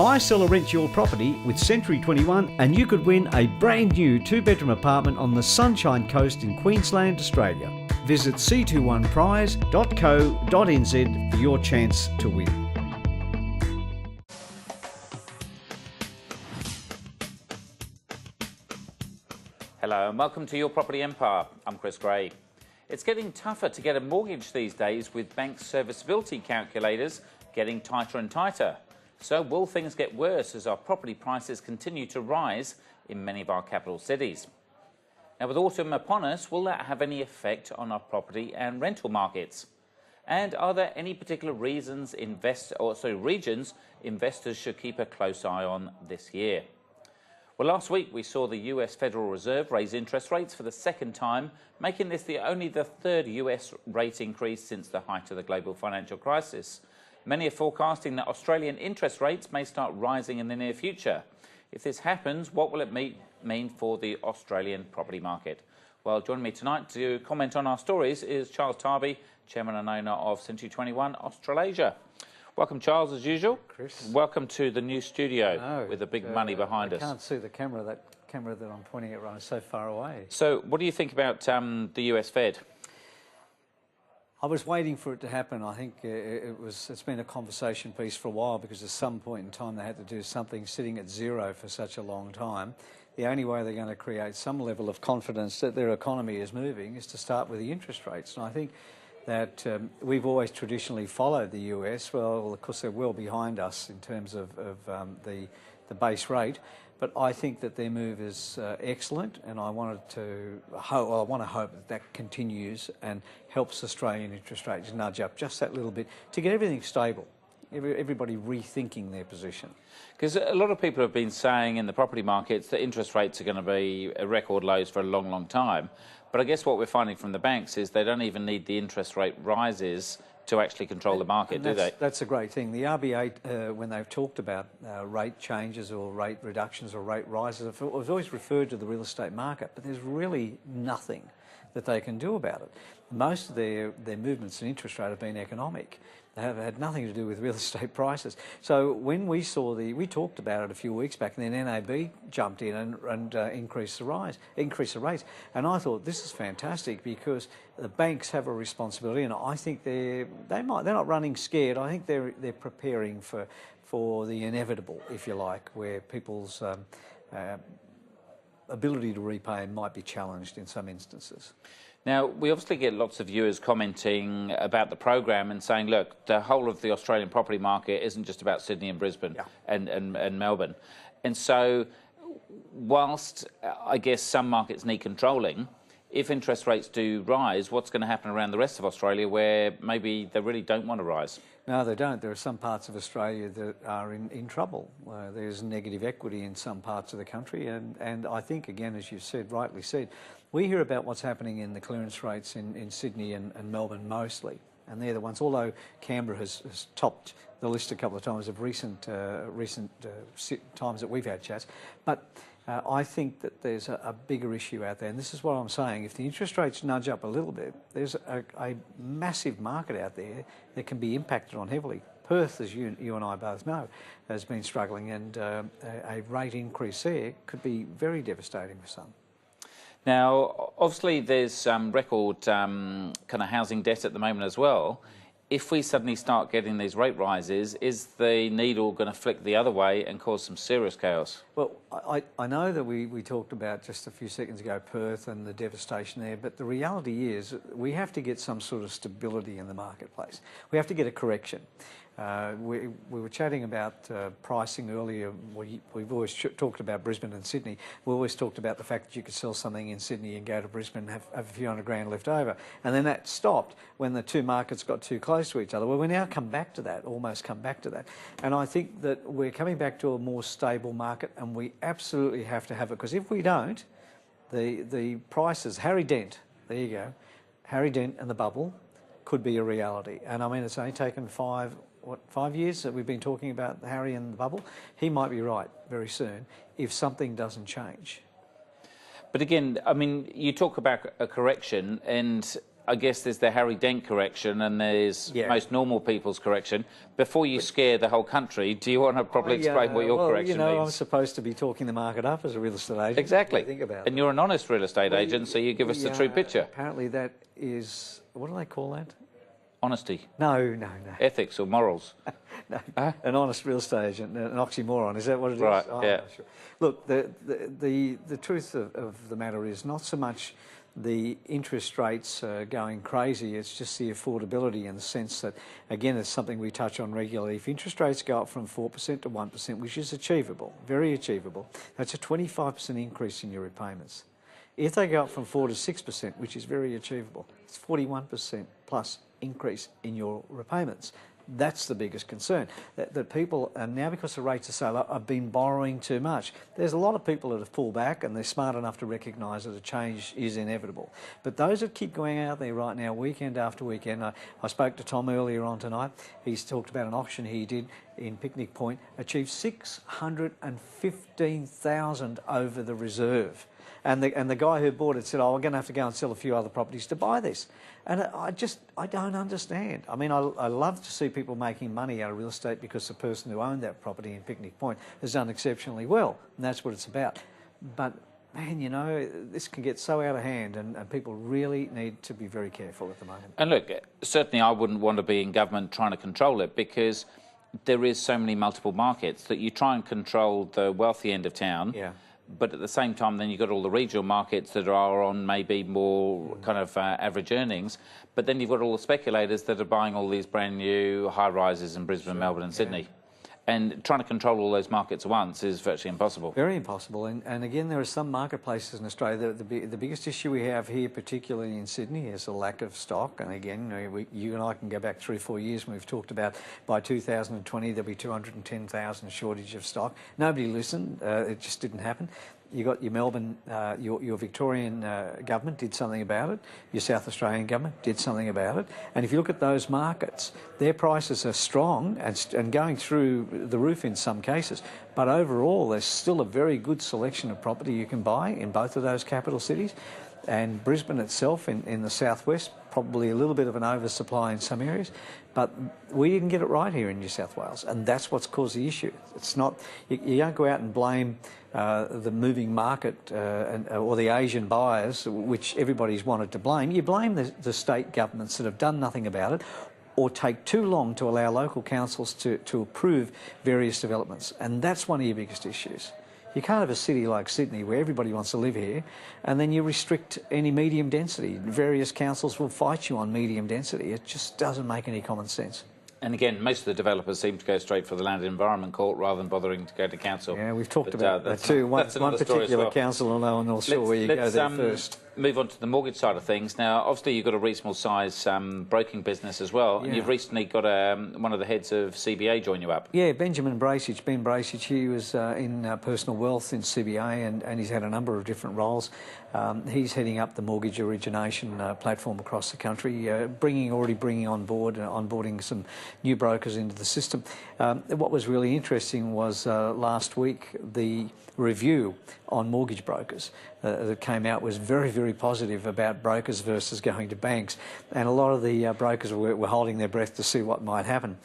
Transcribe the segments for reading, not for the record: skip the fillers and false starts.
Buy, sell or rent your property with Century 21 and you could win a brand new 2-bedroom apartment on the Sunshine Coast in Queensland, Australia. Visit c21prize.co.nz for your chance to win. Hello and welcome to Your Property Empire. I'm Chris Gray. It's getting tougher to get a mortgage these days with bank serviceability calculators getting tighter and tighter. So will things get worse as our property prices continue to rise in many of our capital cities? Now with autumn upon us, will that have any effect on our property and rental markets? And are there any particular regions investors should keep a close eye on this year? Well, last week we saw the US Federal Reserve raise interest rates for the second time, making this only the third US rate increase since the height of the global financial crisis. Many are forecasting that Australian interest rates may start rising in the near future. If this happens, what will it mean for the Australian property market? Well, joining me tonight to comment on our stories is Charles Tarbey, Chairman and owner of Century 21 Australasia. Welcome, Charles, as usual. Chris. Welcome to the new studio with the big money behind us. I can't see the camera. That camera that I'm pointing at right is so far away. So what do you think about the US Fed? I was waiting for it to happen. I think it's been a conversation piece for a while because at some point in time they had to do something. Sitting at zero for such a long time, the only way they're going to create some level of confidence that their economy is moving is to start with the interest rates. And I think that we've always traditionally followed the US. Well, of course, they're well behind us in terms of the base rate, but I think that their move is excellent, and I want to hope that that continues and helps Australian interest rates nudge up just that little bit to get everything stable. Everybody rethinking their position. Because a lot of people have been saying in the property markets that interest rates are going to be at record lows for a long, long time. But I guess what we're finding from the banks is they don't even need the interest rate rises to actually control the market, do they? That's a great thing. The RBA, when they've talked about rate changes or rate reductions or rate rises, it was always referred to the real estate market, but there's really nothing that they can do about it. Most of their movements in interest rate have been economic. They have had nothing to do with real estate prices. So when we saw we talked about it a few weeks back, and then NAB jumped in and increased the rates. And I thought this is fantastic because the banks have a responsibility, and I think they're not running scared. I think they're preparing for the inevitable, if you like, where people's ability to repay might be challenged in some instances. Now, we obviously get lots of viewers commenting about the program and saying, look, the whole of the Australian property market isn't just about Sydney and Brisbane and Melbourne. And so, whilst I guess some markets need controlling, if interest rates do rise, what's going to happen around the rest of Australia where maybe they really don't want to rise? No, they don't. There are some parts of Australia that are in trouble. There's negative equity in some parts of the country, and I think, again, as you've said, rightly said, we hear about what's happening in the clearance rates in Sydney and Melbourne mostly, and they're the ones, although Canberra has topped the list a couple of times of recent times that we've had chats. But I think that there's a bigger issue out there, and this is what I'm saying. If the interest rates nudge up a little bit, there's a massive market out there that can be impacted on heavily. Perth, as you and I both know, has been struggling, and a rate increase there could be very devastating for some. Now, obviously, there's record kind of housing debt at the moment as well. If we suddenly start getting these rate rises, is the needle going to flick the other way and cause some serious chaos? Well, I know that we talked about just a few seconds ago Perth and the devastation there, but the reality is we have to get some sort of stability in the marketplace. We have to get a correction. We were chatting about pricing earlier. We've always talked about Brisbane and Sydney. We always talked about the fact that you could sell something in Sydney and go to Brisbane and have a few $100,000 left over. And then that stopped when the two markets got too close to each other. Well, we now come back to that, almost come back to that. And I think that we're coming back to a more stable market, and we absolutely have to have it, because if we don't, the prices, Harry Dent, there you go, Harry Dent and the bubble could be a reality. And I mean, it's only taken 5 years that we've been talking about Harry and the bubble. He might be right very soon if something doesn't change. But again, I mean, you talk about a correction, and I guess there's the Harry Dent correction and there's most normal people's correction. Before you scare the whole country, do you want to probably explain what your correction means? I'm supposed to be talking the market up as a real estate agent. Exactly. Think about and you're an honest real estate agent, so you give us the true picture. Apparently that is, what do they call that? Honesty. No. Ethics or morals. No, an honest real estate agent, an oxymoron. Is that what it is? Right, Oh, yeah. Sure. Look, the truth of the matter is not so much the interest rates going crazy, it's just the affordability in the sense that, again, it's something we touch on regularly. If interest rates go up from 4% to 1%, which is achievable, very achievable, that's a 25% increase in your repayments. If they go up from 4 to 6%, which is very achievable, it's 41% plus increase in your repayments. That's the biggest concern, that people, and now because the rates are so low, have been borrowing too much. There's a lot of people that have pulled back and they're smart enough to recognise that a change is inevitable. But those that keep going out there right now, weekend after weekend, I spoke to Tom earlier on tonight, he's talked about an auction he did in Picnic Point, achieved 615,000 over the reserve. And the guy who bought it said, oh, I'm going to have to go and sell a few other properties to buy this. And I don't understand. I mean, I love to see people making money out of real estate because the person who owned that property in Picnic Point has done exceptionally well, and that's what it's about. But, man, you know, this can get so out of hand, and people really need to be very careful at the moment. And look, certainly I wouldn't want to be in government trying to control it because there is so many multiple markets that you try and control the wealthy end of town. Yeah. But at the same time, then you've got all the regional markets that are on maybe more kind of average earnings. But then you've got all the speculators that are buying all these brand new high-rises in Brisbane, Melbourne and Sydney. And trying to control all those markets at once is virtually impossible. Very impossible. And again, there are some marketplaces in Australia. The biggest issue we have here, particularly in Sydney, is a lack of stock. And again, you and I can go back 3 or 4 years when we've talked about by 2020 there'll be 210,000 shortage of stock. Nobody listened. It just didn't happen. You got your Melbourne, your Victorian government did something about it. Your South Australian government did something about it. And if you look at those markets, their prices are strong and going through the roof in some cases. But overall, there's still a very good selection of property you can buy in both of those capital cities. And Brisbane itself in the southwest, probably a little bit of an oversupply in some areas, but we didn't get it right here in New South Wales, and that's what's caused the issue. It's not, you don't go out and blame the moving market or the Asian buyers, which everybody's wanted to blame. You blame the state governments that have done nothing about it, or take too long to allow local councils to approve various developments, and that's one of your biggest issues. You can't have a city like Sydney where everybody wants to live here and then you restrict any medium density. Various councils will fight you on medium density. It just doesn't make any common sense. And again, most of the developers seem to go straight for the Land and Environment Court rather than bothering to go to council. Yeah, we've talked about that too. One particular council, although I'm not sure where you go there first. Move on to the mortgage side of things. Now, obviously, you've got a reasonable size broking business as well, and you've recently got one of the heads of CBA join you up. Yeah, Ben Bracich, he was in personal wealth in CBA, and he's had a number of different roles. He's heading up the mortgage origination platform across the country, already bringing on board, onboarding some new brokers into the system. What was really interesting was last week the review on mortgage brokers that came out was very, very positive about brokers versus going to banks, and a lot of the brokers were holding their breath to see what might happen.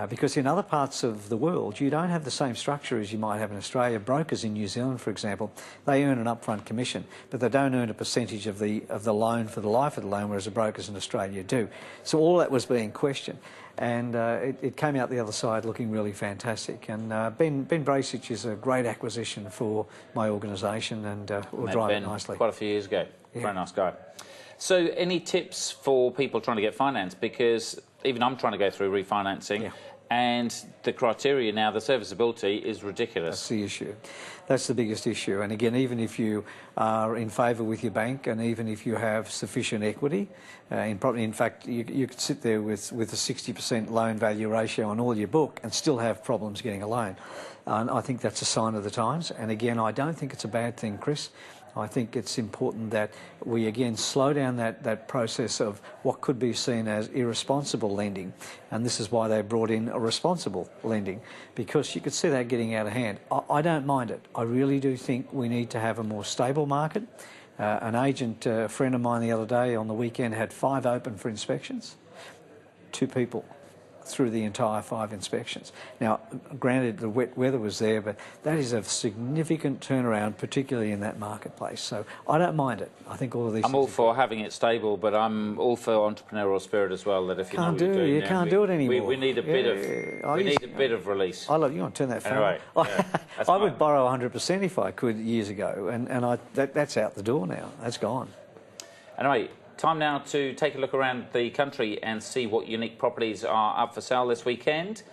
Because in other parts of the world, you don't have the same structure as you might have in Australia. Brokers in New Zealand, for example, they earn an upfront commission, but they don't earn a percentage of the loan for the life of the loan, whereas the brokers in Australia do. So all that was being questioned, and it came out the other side looking really fantastic. And Ben Bracich is a great acquisition for my organisation, and will drive it nicely. Quite a few years ago. Yeah. Very nice guy. So any tips for people trying to get finance? Because even I'm trying to go through refinancing, and the criteria now, the serviceability is ridiculous. That's the issue. That's the biggest issue. And again, even if you are in favour with your bank, and even if you have sufficient equity in property, in fact, you could sit there with a 60% loan value ratio on all your book and still have problems getting a loan. And I think that's a sign of the times. And again, I don't think it's a bad thing, Chris. I think it's important that we again slow down that process of what could be seen as irresponsible lending, and this is why they brought in a responsible lending, because you could see that getting out of hand. I don't mind it. I really do think we need to have a more stable market. An agent, a friend of mine the other day on the weekend had 5 open for inspections. 2 people through the entire 5 inspections. Now, granted, the wet weather was there, but that is a significant turnaround, particularly in that marketplace. So I don't mind it. I think all of these. I'm all for having it stable, but I'm all for entrepreneurial spirit as well. That if you know what you're doing, you can't do it anymore. We need a bit of bit of release. I love you. Want to turn that phone? Anyway, I would borrow 100% if I could years ago, and that's out the door now. That's gone. Anyway. Time now to take a look around the country and see what unique properties are up for sale this weekend.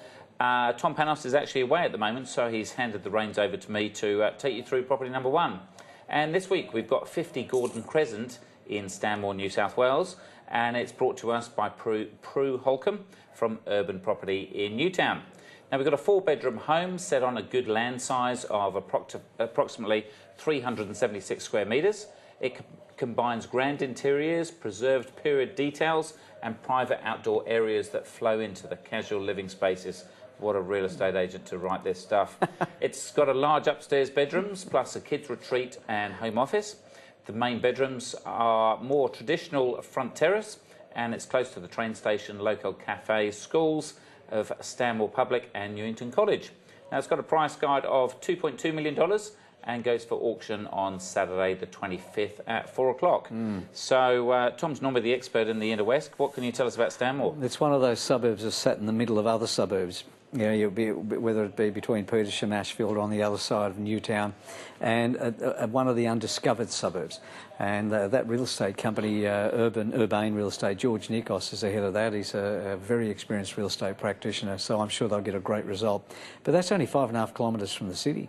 Tom Panos is actually away at the moment, so he's handed the reins over to me to take you through property number 1. And this week we've got 50 Gordon Crescent in Stanmore, New South Wales, and it's brought to us by Prue Holcomb from Urban Property in Newtown. Now, we've got a 4-bedroom home set on a good land size of approximately 376 square metres. It combines grand interiors, preserved period details and private outdoor areas that flow into the casual living spaces. What a real estate agent to write this stuff. It's got a large upstairs bedrooms plus a kids retreat and home office. The main bedrooms are more traditional front terrace, and it's close to the train station, local cafes, schools of Stanmore Public and Newington College. Now, it's got a price guide of $2.2 million and goes for auction on Saturday the 25th at 4 o'clock. So Tom's normally the expert in the inner west. What can you tell us about Stanmore? It's one of those suburbs that's sat in the middle of other suburbs. You know, whether it be between Petersham, Ashfield, or on the other side of Newtown, and one of the undiscovered suburbs. And that real estate company, Urbane Real Estate, George Nikos is the head of that. He's a very experienced real estate practitioner, so I'm sure they'll get a great result. But that's only 5.5 kilometres from the city.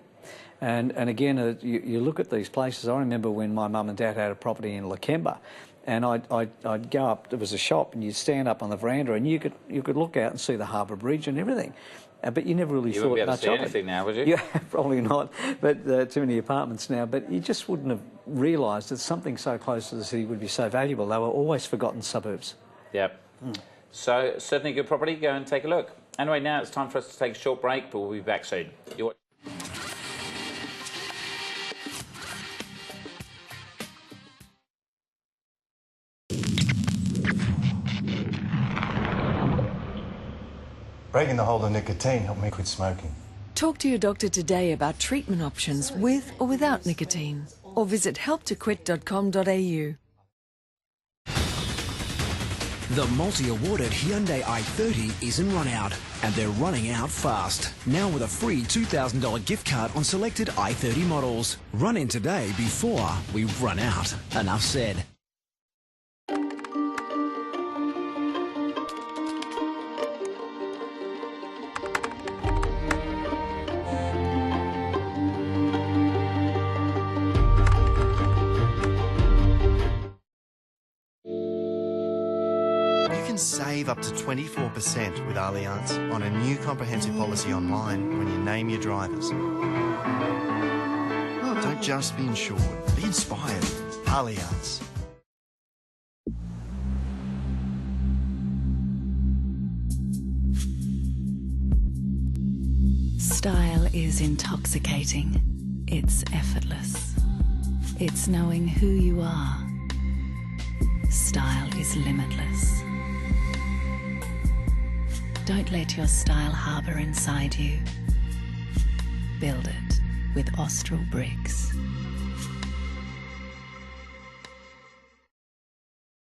And again, you look at these places. I remember when my mum and dad had a property in Lakemba, and I'd go up. There was a shop, and you'd stand up on the veranda, and you could look out and see the Harbour Bridge and everything. But you never really thought much of it. You wouldn't be able to see anything now, would you? Yeah, probably not. But too many apartments now. But you just wouldn't have realised that something so close to the city would be so valuable. They were always forgotten suburbs. Yep. So certainly good property. Go and take a look. Anyway, now it's time for us to take a short break, but we'll be back soon. Breaking the hold of nicotine helped me quit smoking. Talk to your doctor today about treatment options with or without nicotine, or visit helptoquit.com.au. The multi-awarded Hyundai i30 isn't run out, and they're running out fast. Now with a free $2,000 gift card on selected i30 models. Run in today before we run out. Enough said. Save up to 24% with Allianz on a new comprehensive policy online when you name your drivers. Don't just be insured, be inspired. Allianz. Style is intoxicating. It's effortless. It's knowing who you are. Style is limitless. Don't let your style harbour inside you. Build it with Austral bricks.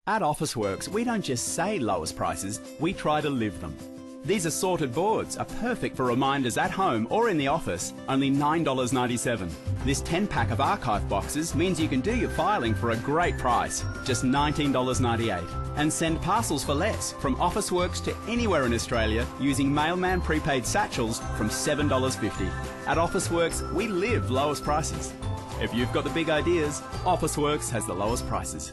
At Officeworks, we don't just say lowest prices, we try to live them. These assorted boards are perfect for reminders at home or in the office, only $9.97. This 10-pack of archive boxes means you can do your filing for a great price, just $19.98. And send parcels for less from Officeworks to anywhere in Australia using Mailman prepaid satchels from $7.50. At Officeworks, we live lowest prices. If you've got the big ideas, Officeworks has the lowest prices.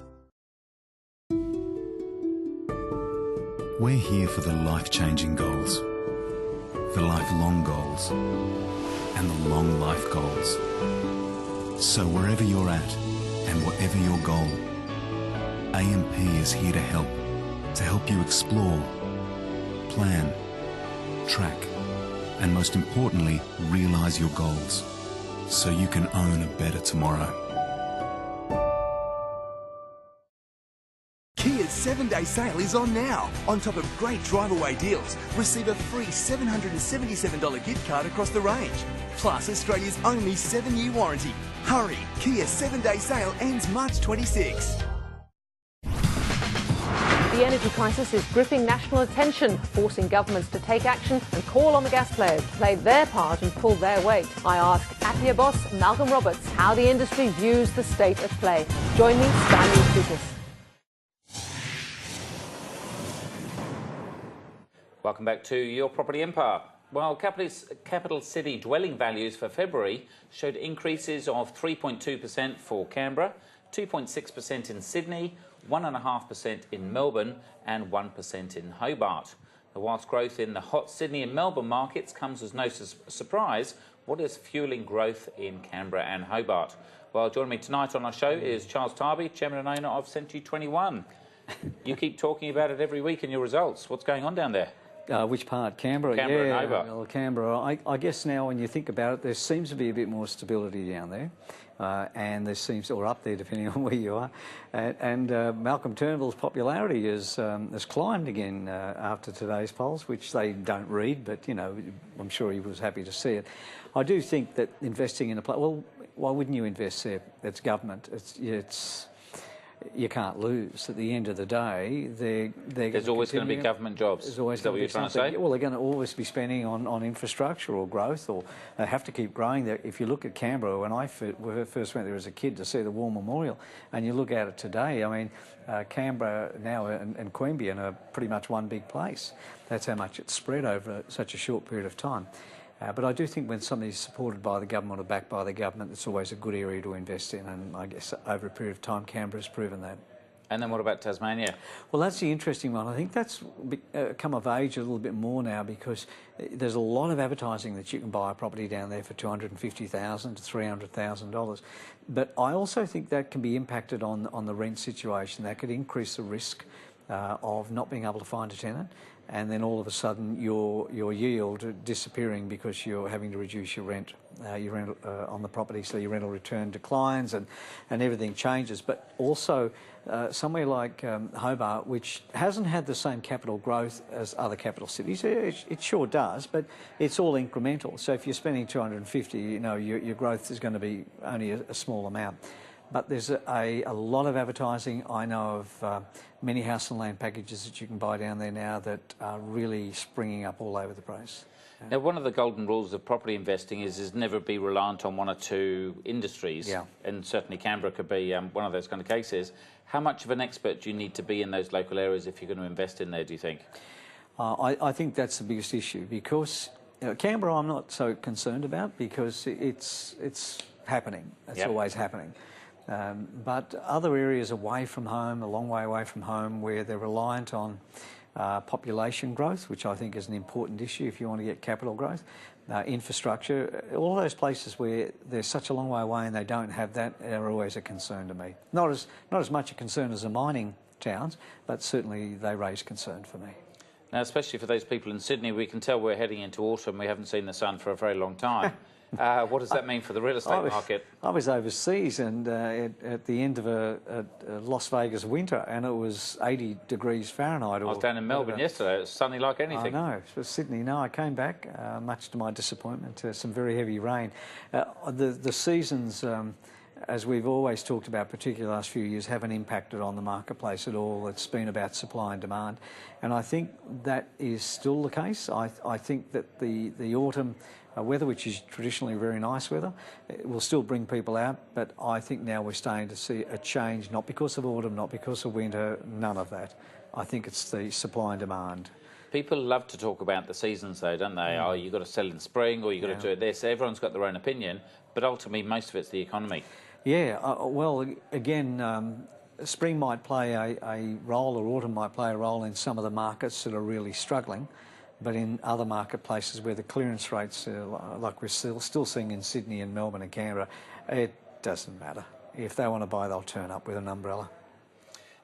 We're here for the life-changing goals, the lifelong goals, and the long life goals. So wherever you're at and whatever your goal, AMP is here to help you explore, plan, track, and most importantly, realise your goals so you can own a better tomorrow. 7-day sale is on now. On top of great drive-away deals, receive a free $777 gift card across the range. Plus Australia's only 7-year warranty. Hurry, Kia's 7-day sale ends March 26. The energy crisis is gripping national attention, forcing governments to take action and call on the gas players to play their part and pull their weight. I ask APIA boss Malcolm Roberts how the industry views the state of play. Join me, Sky News Business. Welcome back to Your Property Empire. Well, capital city dwelling values for February showed increases of 3.2% for Canberra, 2.6% in Sydney, 1.5% in Melbourne and 1% in Hobart. Now, whilst growth in the hot Sydney and Melbourne markets comes as no surprise, what is fueling growth in Canberra and Hobart? Well, joining me tonight on our show is Charles Tarbey, Chairman and owner of Century 21. You keep talking about it every week in your results. What's going on down there? Which part? Canberra? Canberra and Hobart. Well, Canberra. I guess now when you think about it, there seems to be a bit more stability down there. And there seems, or up there depending on where you are, and Malcolm Turnbull's popularity has climbed again after today's polls, which they don't read, but you know, I'm sure he was happy to see it. I do think that investing in a place, well, why wouldn't you invest there? It's government. It's you can't lose. At the end of the day, there's always going to be government jobs. There's always Is that what you're trying to say? Well, they're going to always be spending on infrastructure or growth, or they have to keep growing. If you look at Canberra, when I first went there as a kid to see the War Memorial, and you look at it today, I mean, Canberra now and Queanbeyan are pretty much one big place. That's how much it's spread over such a short period of time. But I do think when something is supported by the government or backed by the government, it's always a good area to invest in, and I guess over a period of time Canberra's proven that. And then what about Tasmania? Well, that's the interesting one. I think that's come of age a little bit more now, because there's a lot of advertising that you can buy a property down there for $250,000 to $300,000. But I also think that can be impacted on the rent situation. That could increase the risk of not being able to find a tenant, and then all of a sudden your yield disappearing because you're having to reduce your rent on the property, so your rental return declines and everything changes. But also somewhere like Hobart, which hasn't had the same capital growth as other capital cities, it sure does, but it's all incremental. So if you're spending 250, you know, your growth is going to be only a small amount. But there's a lot of advertising. I know of many house and land packages that you can buy down there now that are really springing up all over the place. Now, one of the golden rules of property investing is never be reliant on one or two industries. Yeah. And certainly Canberra could be one of those kind of cases. How much of an expert do you need to be in those local areas if you're going to invest in there, do you think? I think that's the biggest issue, because Canberra I'm not so concerned about, because it's happening. It's always happening. But other areas away from home, a long way away from home, where they're reliant on population growth, which I think is an important issue if you want to get capital growth, infrastructure, all those places where they're such a long way away and they don't have that are always a concern to me. Not as much a concern as the mining towns, but certainly they raise concern for me. Now, especially for those people in Sydney, we can tell we're heading into autumn. We haven't seen the sun for a very long time. What does that mean for the real estate market? I was overseas and at the end of a Las Vegas winter, and it was 80 degrees Fahrenheit. I was down in Melbourne yesterday. It was sunny like anything. I know. For Sydney, no, I came back, much to my disappointment, to some very heavy rain. The seasons, as we've always talked about, particularly the last few years, haven't impacted on the marketplace at all. It's been about supply and demand. And I think that is still the case. I think that the autumn weather, which is traditionally very nice weather, it will still bring people out, but I think now we're starting to see a change, not because of autumn, not because of winter, none of that. I think it's the supply and demand. People love to talk about the seasons though, don't they? Oh, you've got to sell in spring, or you've got to do it this. Everyone's got their own opinion, but ultimately most of it's the economy. Yeah, well, again, spring might play a role, or autumn might play a role in some of the markets that are really struggling. But in other marketplaces where the clearance rates, like we're still seeing in Sydney and Melbourne and Canberra, it doesn't matter. If they want to buy, they'll turn up with an umbrella.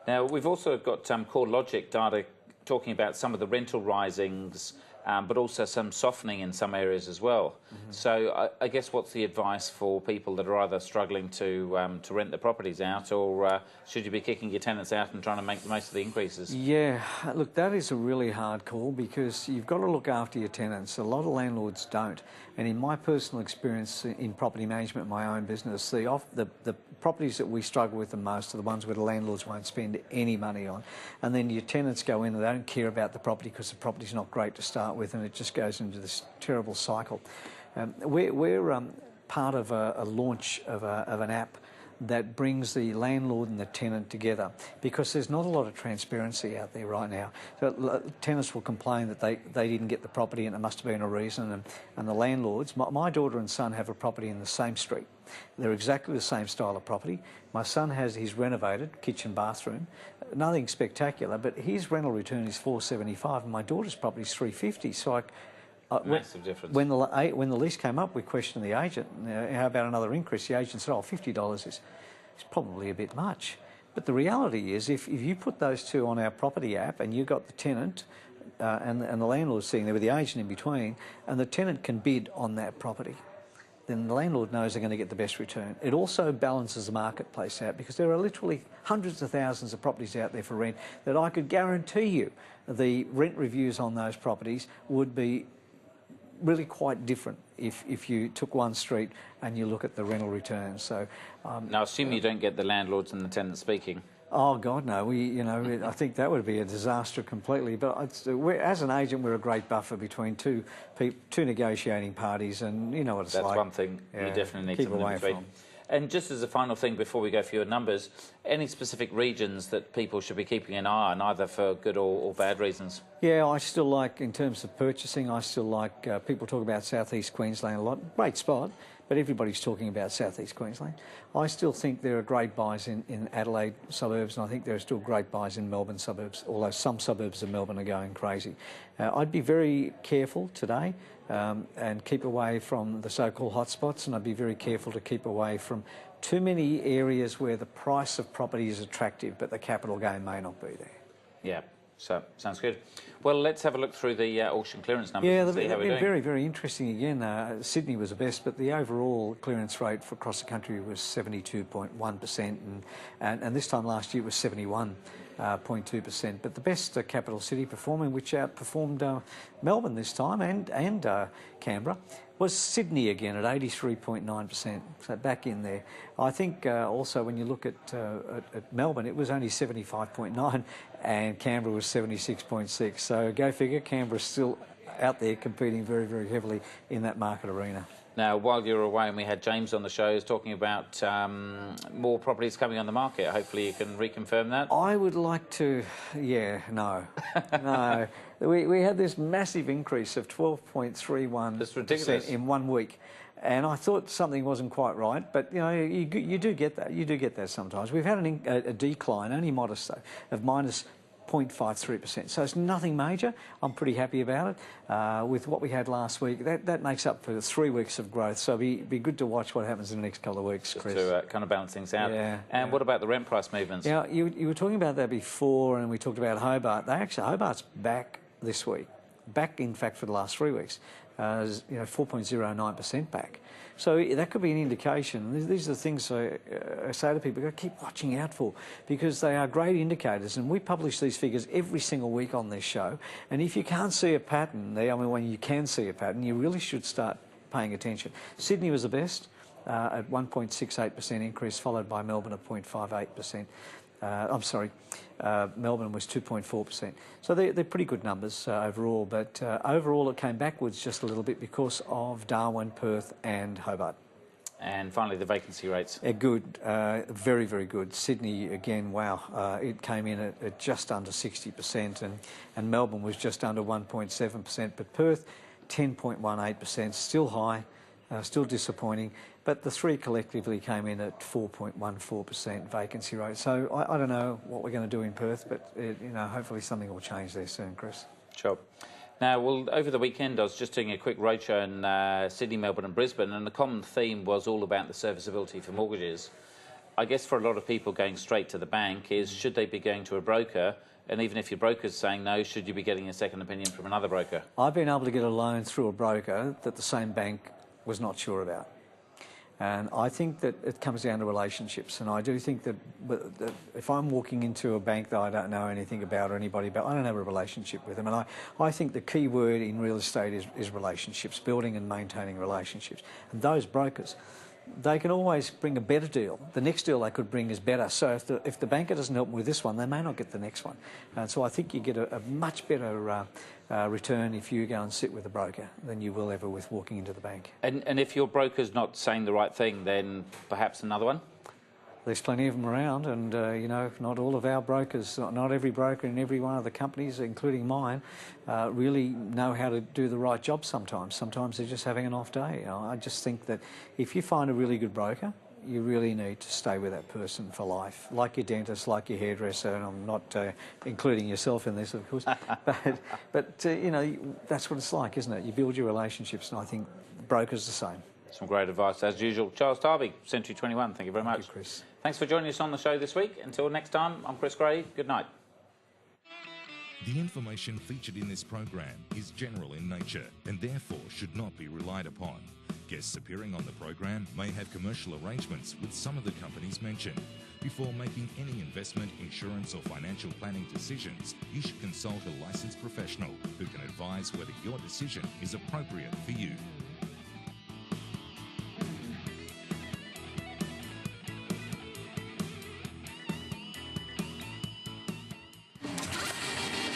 Now, we've also got CoreLogic data talking about some of the rental risings but also some softening in some areas as well. So I guess what's the advice for people that are either struggling to rent the properties out, or should you be kicking your tenants out and trying to make the most of the increases? Yeah, look, that is a really hard call because you've got to look after your tenants. A lot of landlords don't. And in my personal experience in property management, my own business, the properties that we struggle with the most are the ones where the landlords won't spend any money on. And then your tenants go in and they don't care about the property because the property's not great to start with, and it just goes into this terrible cycle. We're part of a launch of an app that brings the landlord and the tenant together, because there's not a lot of transparency out there right now. So tenants will complain that they didn't get the property and it must have been a reason, and the landlords, my daughter and son have a property in the same street. They're exactly the same style of property. My son has his renovated kitchen, bathroom, nothing spectacular, but his rental return is $475 and my daughter's property is $350. So massive difference. When the lease came up, we questioned the agent. How about another increase? The agent said, "Oh, $50 is probably a bit much." But the reality is, if you put those two on our property app, and you got the tenant and the landlord sitting there with the agent in between, and the tenant can bid on that property, then the landlord knows they're going to get the best return. It also balances the marketplace out, because there are literally hundreds of thousands of properties out there for rent that I could guarantee you the rent reviews on those properties would be really quite different if you took one street and you look at the rental returns. So now, assume you don't get the landlords and the tenants speaking. Oh God, no. I think that would be a disaster completely. But as an agent, we're a great buffer between two negotiating parties, and you know what it's like. That's one thing you definitely need keep someone away in between. from. And just as a final thing before we go for your numbers, any specific regions that people should be keeping an eye on, either for good or bad reasons? Yeah, I still like, in terms of purchasing, I still like, people talk about South East Queensland a lot. Great spot, but everybody's talking about South East Queensland. I still think there are great buys in Adelaide suburbs, and I think there are still great buys in Melbourne suburbs, although some suburbs of Melbourne are going crazy. I'd be very careful today and keep away from the so-called hotspots, and I'd be very careful to keep away from too many areas where the price of property is attractive but the capital gain may not be there. Yeah, so sounds good. Well, let's have a look through the auction clearance numbers and see how we're doing. Very, very interesting again. Sydney was the best, but the overall clearance rate for across the country was 72.1%, and this time last year it was 71.2%. But the best capital city performing, which outperformed Melbourne this time and Canberra, was Sydney again at 83.9%, so back in there. I think also when you look at Melbourne, it was only 75.9 and Canberra was 76.6. So go figure, Canberra's still out there competing very, very heavily in that market arena. Now, while you were away and we had James on the show, he's talking about more properties coming on the market. Hopefully you can reconfirm that. I would like to, no. No. We had this massive increase of 12.31% in 1 week. And I thought something wasn't quite right, but you know, you do get that. You do get that sometimes. We've had a decline, only modest though, of minus 0.53%. So it's nothing major. I'm pretty happy about it. With what we had last week, that makes up for 3 weeks of growth. So it'd be good to watch what happens in the next couple of weeks, Chris. Just to kind of balance things out. Yeah, and what about the rent price movements? Yeah, you were talking about that before, and we talked about Hobart. Hobart's back this week. Back, in fact, for the last 3 weeks. 4.09% back. So that could be an indication. These are the things I say to people, keep watching out for, because they are great indicators, and we publish these figures every single week on this show. And if you can't see a pattern there, I mean, when you can see a pattern, you really should start paying attention. Sydney was the best at 1.68% increase, followed by Melbourne at 0.58%. Melbourne was 2.4%. So they're pretty good numbers overall, but overall it came backwards just a little bit because of Darwin, Perth and Hobart. And finally, the vacancy rates. Good, very, very good. Sydney, again, wow, it came in at just under 60%, and Melbourne was just under 1.7%, but Perth, 10.18%, still high, still disappointing. But the three collectively came in at 4.14% vacancy rate. So I don't know what we're going to do in Perth, but hopefully something will change there soon, Chris. Sure. Now, well, over the weekend I was just doing a quick roadshow in Sydney, Melbourne and Brisbane, and the common theme was all about the serviceability for mortgages. I guess for a lot of people going straight to the bank is, should they be going to a broker And even if your broker's saying no, should you be getting a second opinion from another broker? I've been able to get a loan through a broker that the same bank was not sure about. And I think that it comes down to relationships. And I do think that if I'm walking into a bank that I don't know anything about or anybody about, I don't have a relationship with them. And I think the key word in real estate is relationships, building and maintaining relationships. And those brokers, they can always bring a better deal. The next deal they could bring is better. So if the banker doesn't help them with this one, they may not get the next one. And so I think you get a much better return if you go and sit with a broker than you will ever with walking into the bank. And if your broker's not saying the right thing, then perhaps another one? There's plenty of them around, and you know, not all of our brokers, not every broker in every one of the companies, including mine, really know how to do the right job sometimes. Sometimes they're just having an off day. I just think that if you find a really good broker, you really need to stay with that person for life, like your dentist, like your hairdresser, and I'm not including yourself in this, of course, but you know, that's what it's like, isn't it? You build your relationships, and I think brokers the same. Some great advice, as usual. Charles Tarbey, Century 21, thank you very much. Thank you, Chris. Thanks for joining us on the show this week. Until next time, I'm Chris Gray. Good night. The information featured in this program is general in nature and therefore should not be relied upon. Guests appearing on the program may have commercial arrangements with some of the companies mentioned. Before making any investment, insurance or financial planning decisions, you should consult a licensed professional who can advise whether your decision is appropriate for you.